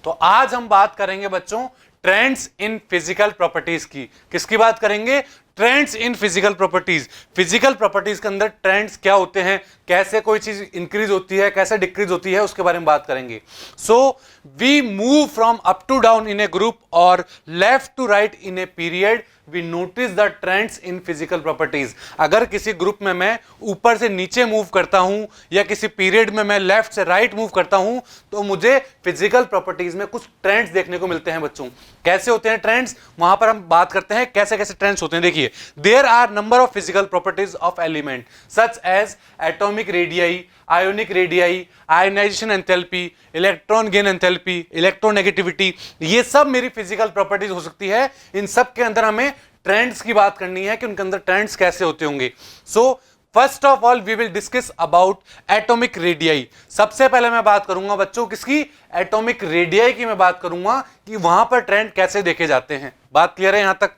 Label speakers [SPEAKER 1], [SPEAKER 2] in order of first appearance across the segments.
[SPEAKER 1] तो आज हम बात करेंगे बच्चों ट्रेंड्स इन फिजिकल प्रॉपर्टीज की। किसकी बात करेंगे? Trends in physical properties. Physical properties के अंदर ट्रेंड्स क्या होते हैं, कैसे कोई चीज इंक्रीज होती है, कैसे डिक्रीज होती है, उसके बारे में बात करेंगे। So we move from up to down in a group और left to right in a period, we notice the trends in physical properties. अगर किसी ग्रुप में मैं ऊपर से नीचे मूव करता हूं या किसी पीरियड में मैं लेफ्ट से राइट मूव करता हूं तो मुझे फिजिकल प्रॉपर्टीज में कुछ ट्रेंड्स देखने को मिलते हैं बच्चों। कैसे होते हैं ट्रेंड्स, वहां पर हम बात करते हैं कैसे कैसे ट्रेंड्स होते हैं। देखिए, there are number of physical properties of element such as atomic radii, ionic radii, ionization enthalpy, electron gain enthalpy, electronegativity, ये सब मेरी फिजिकल प्रॉपर्टीज हो सकती है। इन सब के अंदर हमें ट्रेंड्स की बात करनी है कि उनके अंदर ट्रेंड्स कैसे होते होंगे। So first of all we will discuss about atomic radii. सबसे पहले मैं बात करूंगा बच्चों किसकी? एटॉमिक रेडियाई की मैं बात करूंगा कि वहां पर ट्रेंड कैसे देखे जाते हैं। बात क्लियर है यहां तक?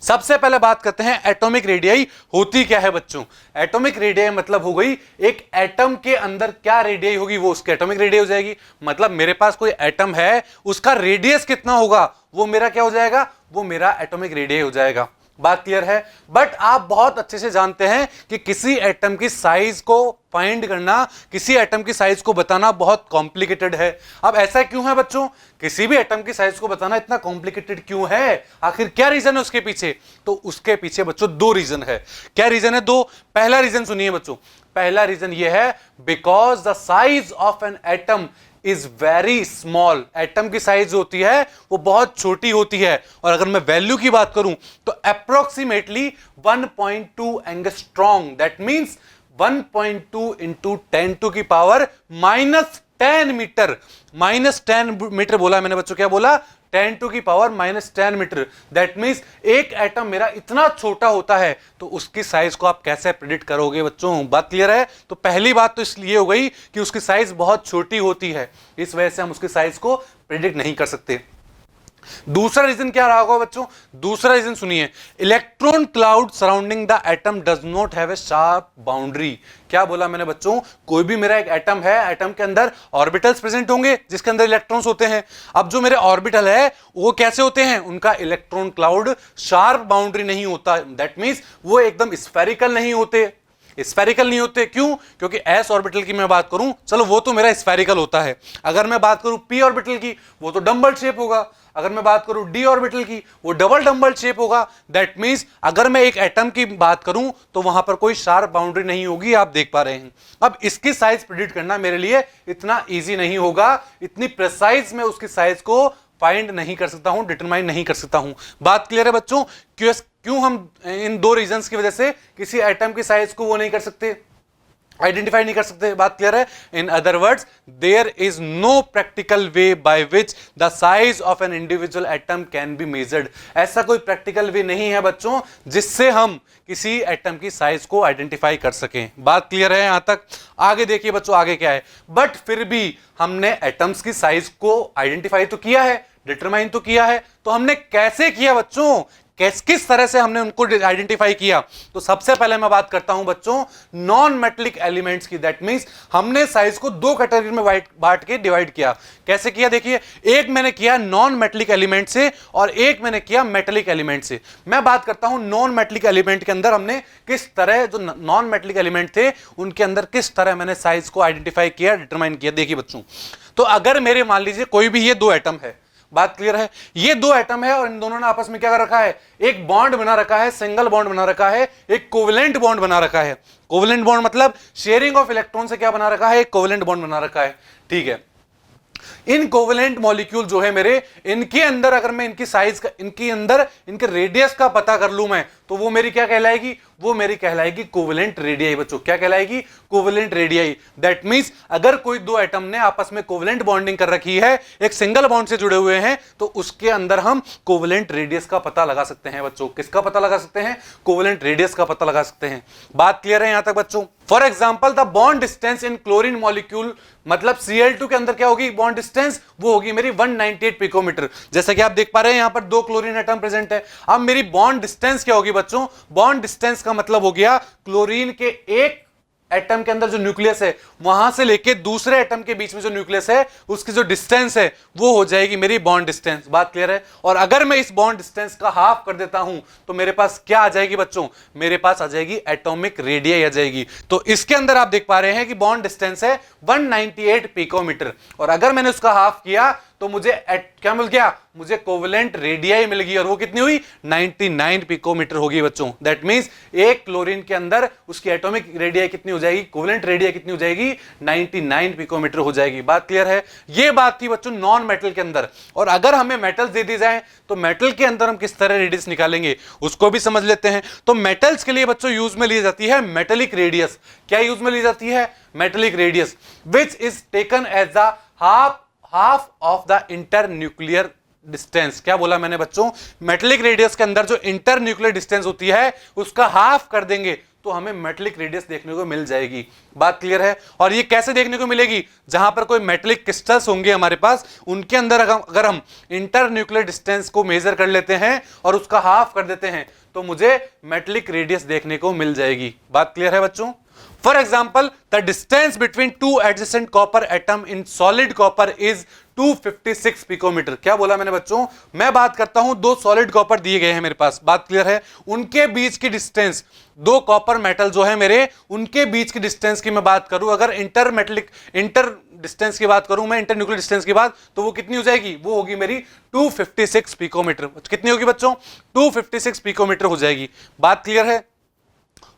[SPEAKER 1] सबसे पहले बात करते हैं एटॉमिक रेडियाई होती क्या है बच्चों। एटॉमिक रेडियाई मतलब हो गई एक एटम के अंदर क्या रेडियाई होगी वो उसकी एटॉमिक रेडियाई हो जाएगी। मतलब मेरे पास कोई एटम है, उसका रेडियस कितना होगा वो मेरा क्या हो जाएगा, वो मेरा एटॉमिक रेडियाई हो जाएगा। बात क्लियर है? बट आप बहुत अच्छे से जानते हैं कि किसी एटम की साइज को फाइंड करना, किसी एटम की साइज को बताना बहुत कॉम्प्लिकेटेड है। अब ऐसा क्यों है बच्चों? किसी भी एटम की साइज को बताना इतना कॉम्प्लिकेटेड क्यों है? आखिर क्या रीजन है उसके पीछे? तो उसके पीछे बच्चों दो रीजन है। क्या रीजन है? दो। पहला रीजन सुनिए बच्चों, पहला रीजन यह है because the size of an atom is very small. Atom की साइज होती है वो बहुत छोटी होती है, और अगर मैं वैल्यू की बात करूं तो approximately 1.2 angstrom, that means 1.2 into 10 to की पावर -10 मीटर। -10 मीटर बोला मैंने बच्चों, क्या बोला? 10 टू की पावर -10 मीटर। दैट मींस एक एटम मेरा इतना छोटा होता है, तो उसकी साइज को आप कैसे प्रेडिक्ट करोगे बच्चों? बात क्लियर है? तो पहली बात तो इसलिए हो गई कि उसकी साइज बहुत छोटी होती है, इस वजह से हम उसकी साइज को प्रेडिक्ट नहीं कर सकते। दूसरा रीजन क्या रहा होगा बच्चों? दूसरा रीजन सुनिए, electron cloud surrounding the atom does not have a sharp boundary. क्या बोला मैंने बच्चों? कोई भी मेरा एक एटम है, एटम के अंदर ऑर्बिटल्स प्रेजेंट होंगे जिसके अंदर इलेक्ट्रॉन्स होते हैं। अब जो मेरे ऑर्बिटल है वो कैसे होते हैं? उनका इलेक्ट्रॉन क्लाउड शार्प बाउंड्री नहीं होता। दैट मींस वो एकदम स्फेरिकल नहीं होते। स्फेरिकल नहीं होते क्यों? क्योंकि एस ऑर्बिटल की मैं बात करूं, चलो वो तो मेरा स्फेरिकल होता है। अगर मैं बात करूं पी ऑर्बिटल की, वो तो डंबल शेप होगा। अगर मैं बात करूं डी ऑर्बिटल की, वो डबल डंबल शेप होगा। दैट मींस अगर मैं एक एटम की बात करूं तो वहां पर कोई शार्प बाउंड्री नहीं होगी, आप देख पा रहे हैं। अब इसकी साइज प्रेडिक्ट करना मेरे लिए इतना ईजी नहीं होगा, इतनी प्रिसाइज में उसकी साइज को फाइंड नहीं कर सकता हूं, डिटरमाइन नहीं कर सकता हूं। बात क्लियर है बच्चों? क्यों हम इन दो रीजंस की वजह से किसी एटम की साइज को वो नहीं कर सकते, आइडेंटिफाई नहीं कर सकते। बात क्लियर है? In other words, there is no practical way by which the size of an individual atom can be measured. ऐसा कोई प्रैक्टिकल वे नहीं है बच्चों जिससे हम किसी एटम की साइज को आइडेंटिफाई कर सकें। बात क्लियर है यहां तक? आगे देखिए बच्चों, आगे क्या है। बट फिर भी हमने एटम्स की साइज को आइडेंटिफाई तो किया है, डिटरमाइन तो किया है। तो हमने कैसे किया बच्चों? किस तरह से हमने उनको आइडेंटिफाई किया? तो सबसे पहले मैं बात करता हूं बच्चों नॉन मेटेलिक एलिमेंट्स की। दैट मींस हमने साइज को दो कैटेगरी में बांट के डिवाइड किया। कैसे किया? देखिए, एक मैंने किया नॉन मेटेलिक एलिमेंट से और एक मैंने किया मेटेलिक एलिमेंट से। मैं बात करता हूं नॉन मेटेलिक एलिमेंट के अंदर हमने किस तरह, जो नॉन मेटेलिक एलिमेंट थे उनके अंदर किस तरह मैंने साइज को आइडेंटिफाई किया, डिटरमाइन किया। देखिए बच्चों, तो अगर मेरे मान लीजिए कोई भी ये दो एटम है, बात क्लियर है? ये दो एटम है और इन दोनों ने आपस में क्या कर रखा है? एक बॉन्ड बना रखा है, सिंगल बॉन्ड बना रखा है, एक कोवेलेंट बॉन्ड बना रखा है। कोवेलेंट बॉन्ड मतलब शेयरिंग ऑफ इलेक्ट्रॉन से क्या बना रखा है? एक कोवेलेंट बॉन्ड बना रखा है। ठीक है, इन कोवेलेंट मॉलिक्यूल जो है मेरे, इनके अंदर अगर मैं इनकी साइज का, इनके अंदर इनके रेडियस का पता कर लूं मैं, तो वो मेरी क्या कहलाएगी? वो मेरी कहलाएगी कोवेलेंट रेडियाई। बच्चों क्या कहलाएगी? Covalent radii. दैट मींस अगर कोई दो एटम ने आपस में कोवेलेंट बॉन्डिंग कर रखी है, एक सिंगल बॉन्ड से जुड़े हुए हैं, तो उसके अंदर हम कोवेलेंट रेडियस का पता लगा सकते हैं बच्चों। किसका पता लगा सकते हैं? कोवेलेंट रेडियस का पता लगा सकते हैं। बात क्लियर है यहां तक बच्चों? For example the bond distance in chlorine molecule, मतलब Cl2 के अंदर क्या होगी बॉन्ड डिस्टेंस? वो होगी मेरी 198 पिकोमीटर। जैसा कि आप देख पा रहे हैं यहां पर दो क्लोरीन एटम प्रेजेंट है। अब मेरी बॉन्ड डिस्टेंस क्या होगी बच्चों? बॉन्ड डिस्टेंस का मतलब हो गया क्लोरीन के एक एटम के अंदर जो न्यूक्लियस है वहां से लेके दूसरे एटम के बीच में जो न्यूक्लियस है उसकी जो डिस्टेंस है वो हो जाएगी मेरी बॉन्ड डिस्टेंस। बात क्लियर है? और अगर मैं इस बॉन्ड डिस्टेंस का हाफ कर देता हूं तो मेरे पास क्या आ जाएगी बच्चों? मेरे पास आ जाएगी एटॉमिक रेडियस आ जाएगी। तो इसके अंदर आप देख पा रहे हैं कि बॉन्ड डिस्टेंस है 198 पिकोमीटर, और अगर मैंने उसका हाफ किया तो मुझे क्या मिल गया? मुझे कोवेलेंट रेडियस मिल गई, और वो कितनी हुई? 99 पिकोमीटर होगी बच्चों। दैट मींस एक क्लोरीन के अंदर उसकी एटॉमिक रेडियस कितनी हो जाएगी? कोवेलेंट रेडियस कितनी हो जाएगी? 99 पिकोमीटर हो जाएगी। बात क्लियर है? ये बात थी बच्चों नॉन मेटल के अंदर। और अगर हमें मेटल्स दे दी जाए तो मेटल के अंदर हम किस तरह रेडियस निकालेंगे उसको भी समझ लेते हैं। तो मेटल्स के लिए बच्चों यूज में ली जाती है मेटेलिक रेडियस। क्या यूज में ली जाती है? Metallic radius, which is taken as the half of the inter nuclear distance. क्या बोला मैंने बच्चों? मेटेलिक रेडियस के अंदर जो इंटर न्यूक्लियर डिस्टेंस होती है उसका हाफ कर देंगे तो हमें मेटेलिक रेडियस देखने को मिल जाएगी। बात क्लियर है? और ये कैसे देखने को मिलेगी? जहां पर कोई मेटेलिक क्रिस्टल्स होंगे हमारे पास, उनके अंदर अगर हम इंटर न्यूक्लियर डिस्टेंस को मेजर कर लेते हैं और उसका हाफ कर देते हैं तो मुझे मेटेलिक रेडियस देखने को मिल जाएगी। बात क्लियर है बच्चों? For example, the distance between two adjacent copper atom in solid copper is 256 picometre. क्या बोला मैंने बच्चों? मैं बात करता हूं दो सॉलिड कॉपर दिए गए हैं मेरे पास। बात क्लियर है? उनके बीच की डिस्टेंस, दो कॉपर मेटल जो है मेरे, उनके बीच की डिस्टेंस की मैं बात करूं, अगर इंटर डिस्टेंस की बात करूं मैं, इंटर न्यूक्लियर डिस्टेंस की बात, तो वो कितनी हो जाएगी? वो होगी मेरी 256 पिकोमीटर। कितनी होगी बच्चों? 256 पिकोमीटर हो जाएगी। बात क्लियर है?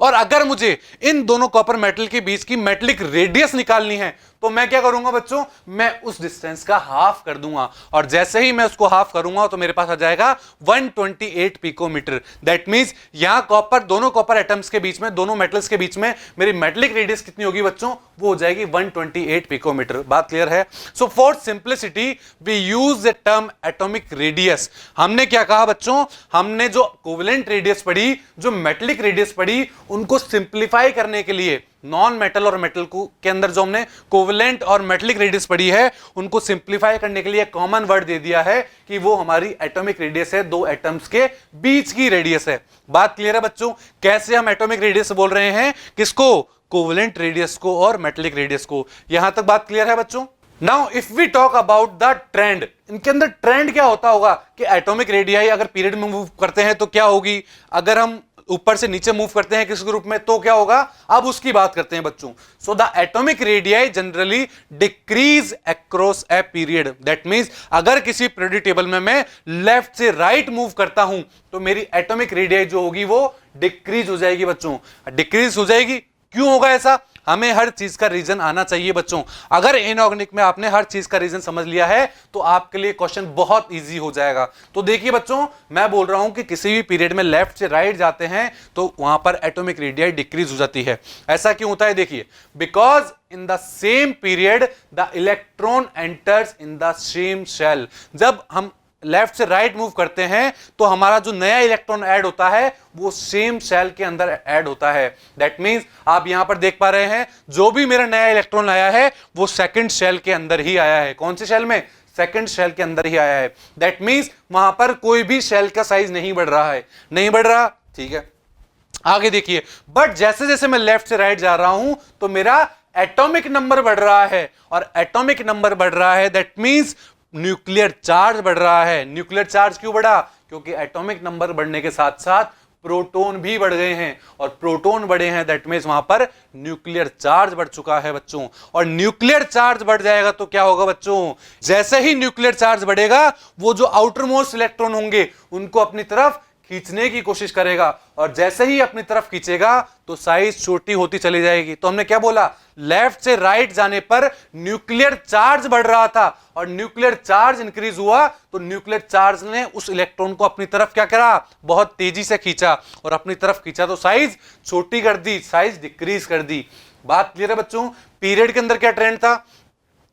[SPEAKER 1] और अगर मुझे इन दोनों कॉपर मेटल के बीच की मेटेलिक रेडियस निकालनी है तो मैं क्या करूंगा बच्चों? मैं उस डिस्टेंस का हाफ कर दूंगा, और जैसे ही मैं उसको हाफ करूंगा तो मेरे पास आ जाएगा 128 पिकोमीटर। दैट मींस यहां दोनों कॉपर एटम्स के बीच में, दोनों मेटल्स के बीच में मेरी मेटेलिक रेडियस कितनी होगी बच्चों? वो हो जाएगी 128 पिकोमीटर। बात क्लियर है? So for simplicity we use the term atomic radius. हमने क्या कहा बच्चों? हमने जो कोवेलेंट रेडियस पढ़ी, जो मेटेलिक रेडियस पढ़ी, उनको सिंप्लीफाई करने के लिए नॉन मेटल और मेटल को के अंदर जो हमने कोवेलेंट और मेटेलिक रेडियस पढ़ी है, उनको सिंप्लीफाई करने के लिए कॉमन वर्ड दे दिया है कि वो हमारी एटॉमिक रेडियस है, दो एटम्स के बीच की रेडियस है। बात क्लियर है बच्चों? कैसे हम एटॉमिक रेडियस बोल रहे हैं? किसको? कोवेलेंट रेडियस को और मेटेलिक रेडियस को। यहां तक बात क्लियर है बच्चों? Now if we talk about the trend, इनके अंदर ट्रेंड क्या होता होगा कि एटॉमिक रेडियस अगर पीरियड में मूव करते हैं तो क्या होगी, अगर हम ऊपर से नीचे मूव करते हैं किस ग्रुप में तो क्या होगा, अब उसकी बात करते हैं बच्चों। So the atomic radius generally decrease across a period. That means अगर किसी पीरियोडिक टेबल में मैं लेफ्ट से राइट मूव करता हूं तो मेरी एटॉमिक रेडियस जो होगी वो डिक्रीज हो जाएगी बच्चों। डिक्रीज हो जाएगी, क्यों होगा ऐसा? हमें हर चीज का रीजन आना चाहिए बच्चों। अगर इनऑर्गेनिक में आपने हर चीज का रीजन समझ लिया है तो आपके लिए क्वेश्चन बहुत इजी हो जाएगा। तो देखिए बच्चों, मैं बोल रहा हूं कि किसी भी पीरियड में लेफ्ट से राइट जाते हैं तो वहां पर एटॉमिक रेडियस डिक्रीज हो जाती है। ऐसा क्यों होता है? देखिए, because in the same period the electron enters in the same shell. जब हम लेफ्ट से राइट मूव करते हैं तो हमारा जो नया इलेक्ट्रॉन ऐड होता है वो सेम शेल के अंदर ऐड होता है। दैट मींस आप यहां पर देख पा रहे हैं जो भी मेरा नया इलेक्ट्रॉन आया है वो सेकंड शेल के अंदर ही आया है। कौन से शेल में? सेकंड शेल के अंदर ही आया है। दैट मींस वहां पर कोई भी शेल का साइज नहीं बढ़ रहा है, नहीं बढ़ रहा। ठीक है, आगे देखिए, बट जैसे जैसे मैं लेफ्ट से राइट जा रहा हूं तो मेरा एटॉमिक नंबर बढ़ रहा है, और एटॉमिक नंबर बढ़ रहा है दैट मींस न्यूक्लियर चार्ज बढ़ रहा है। न्यूक्लियर चार्ज क्यों बढ़ा? क्योंकि एटॉमिक नंबर बढ़ने के साथ साथ प्रोटॉन भी बढ़ गए हैं, और प्रोटॉन बढ़े हैं दैट मींस वहां पर न्यूक्लियर चार्ज बढ़ चुका है बच्चों। और न्यूक्लियर चार्ज बढ़ जाएगा तो क्या होगा बच्चों? जैसे ही न्यूक्लियर चार्ज बढ़ेगा वो जो आउटर मोस्ट इलेक्ट्रॉन होंगे उनको अपनी तरफ खींचने की कोशिश करेगा, और जैसे ही अपनी तरफ खींचेगा तो साइज छोटी होती चली जाएगी। तो हमने क्या बोला? लेफ्ट से राइट जाने पर न्यूक्लियर चार्ज बढ़ रहा था, और न्यूक्लियर चार्ज इंक्रीज हुआ तो न्यूक्लियर चार्ज ने उस इलेक्ट्रॉन को अपनी तरफ क्या करा? बहुत तेजी से खींचा, और अपनी तरफ खींचा तो साइज छोटी कर दी, साइज डिक्रीज कर दी। बात क्लियर है बच्चों? पीरियड के अंदर क्या ट्रेंड था?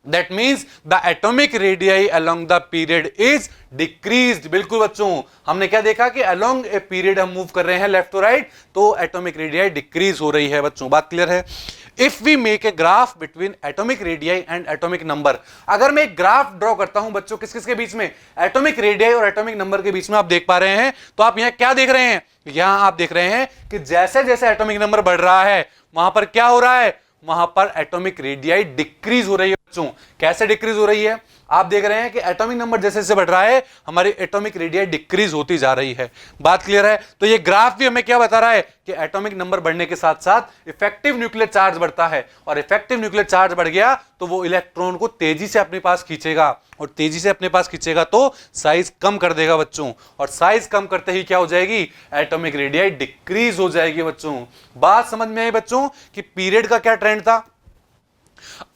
[SPEAKER 1] That means the atomic radii along the period is decreased. बिल्कुल बच्चों, हमने क्या देखा कि अलोंग ए पीरियड हम मूव कर रहे हैं लेफ्ट टू राइट, तो एटॉमिक रेडियाई डिक्रीज हो रही है बच्चों। बात क्लियर है? If we make a graph between atomic radii and atomic number, अगर मैं एक ग्राफ ड्रॉ करता हूं बच्चों किस किस के बीच में, एटॉमिक रेडियाई और एटॉमिक नंबर के बीच में, आप देख पा रहे हैं, तो आप यहां क्या देख रहे हैं, यहां आप देख रहे हैं कि जैसे जैसे एटॉमिक नंबर बढ़ रहा है वहां पर क्या हो रहा है, वहां पर एटॉमिक रेडियाई डिक्रीज हो रही है बच्चों। कैसे डिक्रीज हो रही है? आप देख रहे हैं कि एटॉमिक नंबर जैसे जैसे बढ़ रहा है हमारी एटॉमिक रेडियाई डिक्रीज होती जा रही है। बात क्लियर है? तो ये ग्राफ भी हमें क्या बता रहा है कि एटॉमिक नंबर बढ़ने के साथ साथ इफेक्टिव न्यूक्लियर चार्ज बढ़ता है, और इफेक्टिव न्यूक्लियर चार्ज बढ़ गया तो वो इलेक्ट्रॉन को तेजी से अपने पास खींचेगा, और तेजी से अपने पास खींचेगा तो साइज कम कर देगा बच्चों, और साइज कम करते ही क्या हो जाएगी, एटॉमिक रेडियाई डिक्रीज हो जाएगी बच्चों। बात समझ में आई बच्चों कि पीरियड का क्या ट्रेंड था?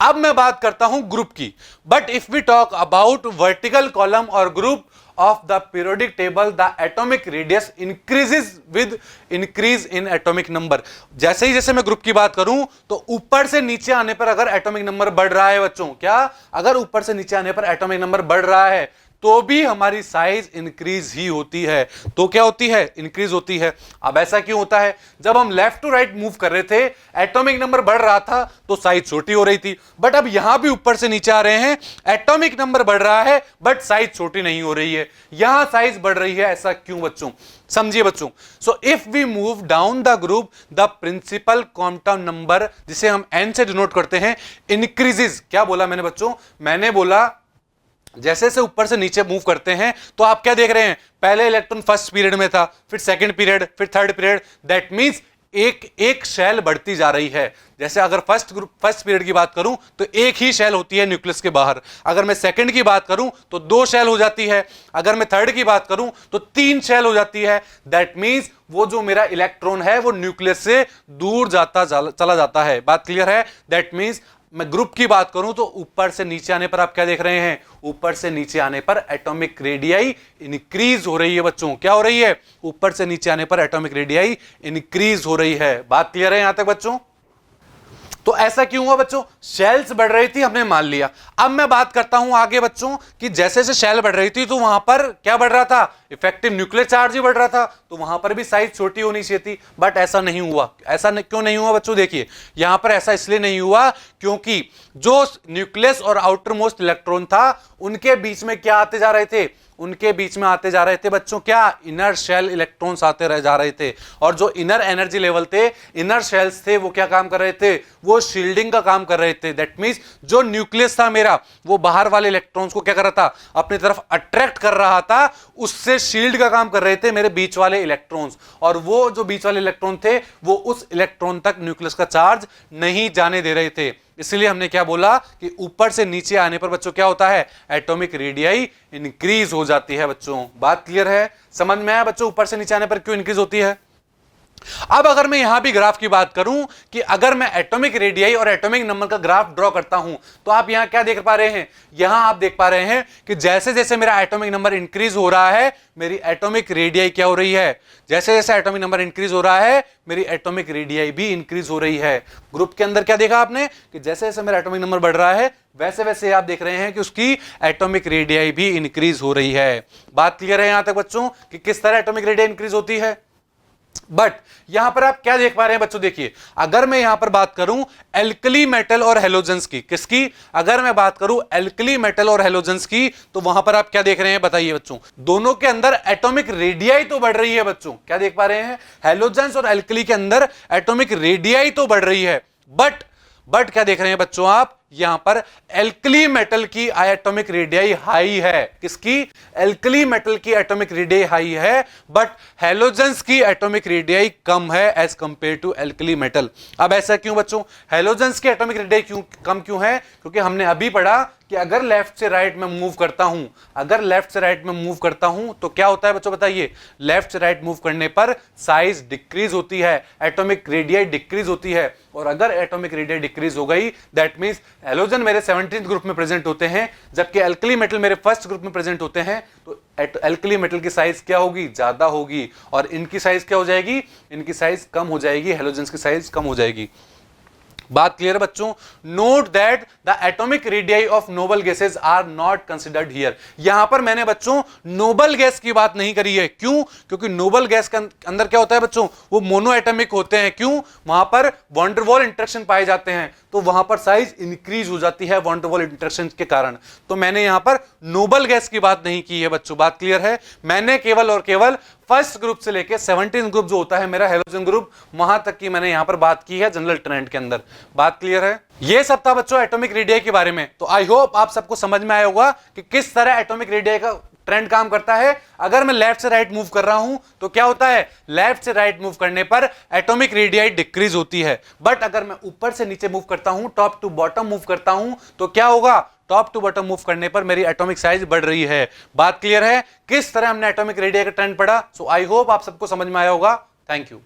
[SPEAKER 1] अब मैं बात करता हूं ग्रुप की। But if we talk about vertical column और group of the periodic table, the atomic radius increases with increase in atomic number. जैसे ही जैसे मैं ग्रुप की बात करूं तो ऊपर से नीचे आने पर अगर एटॉमिक नंबर बढ़ रहा है बच्चों, क्या अगर ऊपर से नीचे आने पर एटॉमिक नंबर बढ़ रहा है तो भी हमारी साइज इंक्रीज ही होती है। तो क्या होती है? इंक्रीज होती है। अब ऐसा क्यों होता है? जब हम लेफ्ट टू राइट मूव कर रहे थे एटॉमिक नंबर बढ़ रहा था तो साइज छोटी हो रही थी, बट अब यहां भी ऊपर से नीचे आ रहे हैं एटॉमिक नंबर बढ़ रहा है बट साइज छोटी नहीं हो रही है, यहां साइज बढ़ रही है। ऐसा क्यों बच्चों? समझिए बच्चों। So if we move down the group, the principal quantum number जिसे हम n से डिनोट करते हैं इंक्रीजेस। क्या बोला मैंने बच्चों? मैंने बोला जैसे से ऊपर से नीचे मूव करते हैं तो आप क्या देख रहे हैं, पहले इलेक्ट्रॉन फर्स्ट पीरियड में था, फिर सेकंड पीरियड, फिर थर्ड पीरियड, दैट मींस एक शेल बढ़ती जा रही है। जैसे अगर फर्स्ट पीरियड की बात करूं तो एक ही शेल होती है न्यूक्लियस के बाहर, अगर मैं सेकंड की बात करूं तो 2 शेल हो जाती है, अगर मैं थर्ड की बात करूं तो 3 शेल हो जाती है। दैट मींस वो जो मेरा इलेक्ट्रॉन है वो न्यूक्लियस से दूर चला जाता है। बात क्लियर है? दैट मींस मैं ग्रुप की बात करूं तो ऊपर से नीचे आने पर आप क्या देख रहे हैं, ऊपर से नीचे आने पर एटॉमिक रेडियाई इंक्रीज हो रही है बच्चों। क्या हो रही है? ऊपर से नीचे आने पर एटॉमिक रेडियाई इंक्रीज हो रही है। बात क्लियर है यहां तक बच्चों? तो ऐसा क्यों हुआ बच्चों? शेल्स बढ़ रही थी, हमने मान लिया। अब मैं बात करता हूं आगे बच्चों कि जैसे जैसे शेल बढ़ रही थी तो वहां पर क्या बढ़ रहा था, इफेक्टिव न्यूक्लियर चार्ज ही बढ़ रहा था, तो वहां पर भी साइज छोटी होनी चाहिए थी, बट ऐसा नहीं हुआ। ऐसा क्यों नहीं हुआ बच्चों? देखिए यहां पर ऐसा इसलिए नहीं हुआ क्योंकि जो न्यूक्लियस और आउटर मोस्ट इलेक्ट्रॉन था उनके बीच में क्या आते जा रहे थे, उनके बीच में आते जा रहे थे बच्चों क्या, इनर शेल इलेक्ट्रॉन्स आते रह जा रहे थे, और जो इनर एनर्जी लेवल थे, इनर शेल्स थे, वो क्या काम कर रहे थे, वो शील्डिंग का काम कर रहे थे। दैट मींस जो न्यूक्लियस था मेरा वो बाहर वाले इलेक्ट्रॉन्स को क्या कर रहा था, अपनी तरफ अट्रैक्ट कर रहा था, उससे शील्ड का काम कर रहे थे मेरे बीच वाले इलेक्ट्रॉन्स, और वो जो बीच वाले इलेक्ट्रॉन थे वो उस इलेक्ट्रॉन तक न्यूक्लियस का चार्ज नहीं जाने दे रहे थे। इसलिए हमने क्या बोला कि ऊपर से नीचे आने पर बच्चों क्या होता है, एटॉमिक रेडियाई इंक्रीज हो जाती है बच्चों। बात क्लियर है? समझ में आया बच्चों ऊपर से नीचे आने पर क्यों इंक्रीज होती है? अब अगर मैं यहां भी ग्राफ की बात करूं कि अगर मैं एटॉमिक रेडियाई और एटॉमिक नंबर का ग्राफ ड्रॉ करता हूं तो आप यहां क्या देख पा रहे हैं, यहां आप देख पा रहे हैं कि जैसे जैसे मेरा एटॉमिक नंबर इंक्रीज हो रहा है मेरी एटॉमिक रेडियाई क्या हो रही है, जैसे जैसे एटॉमिक नंबर इंक्रीज हो रहा है मेरी एटॉमिक रेडियाई भी इंक्रीज हो रही है। ग्रुप के अंदर क्या देखा आपने कि जैसे जैसे मेरा एटॉमिक नंबर बढ़ रहा है वैसे वैसे आप देख रहे हैं कि उसकी एटॉमिक रेडियाई भी इंक्रीज हो रही है। बात क्लियर है यहां तक बच्चों कि किस तरह एटॉमिक रेडियाई इंक्रीज होती है? बट यहां पर आप क्या देख पा रहे हैं बच्चों, देखिए अगर मैं यहां पर बात करूं एल्कली मेटल और हेलोजेंस की, किसकी, अगर मैं बात करूं एल्कली मेटल और हेलोजेंस की, तो वहां पर आप क्या देख रहे हैं बताइए बच्चों, दोनों के अंदर एटॉमिक रेडियाई तो बढ़ रही है बच्चों। क्या देख पा रहे हैं, हेलोजेंस और एल्कली के अंदर एटॉमिक रेडियाई तो बढ़ रही है, बट क्या देख रहे हैं बच्चों आप, यहां पर एल्कली मेटल की एटॉमिक रेडियाई हाई है। किसकी, एल्कली मेटल की एटॉमिक रेडियाई हाई है, बट हेलोजेंस की एटॉमिक रेडियाई कम है as compare to alkali metal. अब ऐसा क्यों बच्चों, हेलोजेंस की एटॉमिक रेडियाई कम क्यों है, क्योंकि हमने अभी पढ़ा कि अगर लेफ्ट से राइट में मूव करता हूं, अगर लेफ्ट से राइट में मूव करता हूं तो क्या होता है बच्चों बताइए, लेफ्ट से राइट मूव करने पर साइज डिक्रीज होती है, एटॉमिक रेडियाई डिक्रीज होती है, और अगर एटॉमिक रेडियाई डिक्रीज हो गई दैट मींस हेलोजन मेरे 17th ग्रुप में प्रेजेंट होते हैं जबकि एल्कली मेटल मेरे फर्स्ट ग्रुप में प्रेजेंट होते हैं, तो एल्कली मेटल की साइज क्या होगी, ज्यादा होगी, और इनकी साइज क्या हो जाएगी, इनकी साइज कम हो जाएगी, हेलोजेंस की साइज कम हो जाएगी। बात क्लियर है बच्चों? Note that the atomic radii of noble gases are not considered here. यहां पर मैंने बच्चों नोबल गैस की बात नहीं करी है। क्यों? क्योंकि नोबल गैस के अंदर क्या होता है बच्चों, वो मोनो एटॉमिक होते हैं। क्यों? वहां पर वॉन डेर वाल इंटरेक्शन पाए जाते हैं, तो वहां पर साइज इंक्रीज हो जाती है वॉन डेर वाल इंटरेक्शन के कारण। तो मैंने यहां पर नोबल गैस की बात नहीं की है बच्चों। बात क्लियर है? मैंने केवल और केवल फर्स्ट ग्रुप से लेके 17 ग्रुप जो होता है मेरा हैलोजन ग्रुप, वहां तक की मैंने यहां पर बात की है जनरल ट्रेंड के अंदर। बात क्लियर है? ये सब था बच्चों एटॉमिक रेडियाई के बारे में। तो आई होप आप सबको समझ में आया होगा कि किस तरह एटॉमिक रेडियाई का ट्रेंड काम करता है। अगर मैं लेफ्ट से राइट मूव कर रहा हूं तो क्या होता है, लेफ्ट से राइट मूव करने पर एटॉमिक रेडियाई डिक्रीज होती है। बट अगर मैं ऊपर से नीचे मूव करता हूं, टॉप टू बॉटम मूव करता हूं, तो क्या होगा, टॉप टू बॉटम मूव करने पर मेरी एटॉमिक साइज बढ़ रही है। बात क्लियर है? किस तरह हमने एटॉमिक रेडियाई का ट्रेंड पढ़ा? सो आई होप आप सबको समझ में आया होगा। Thank you.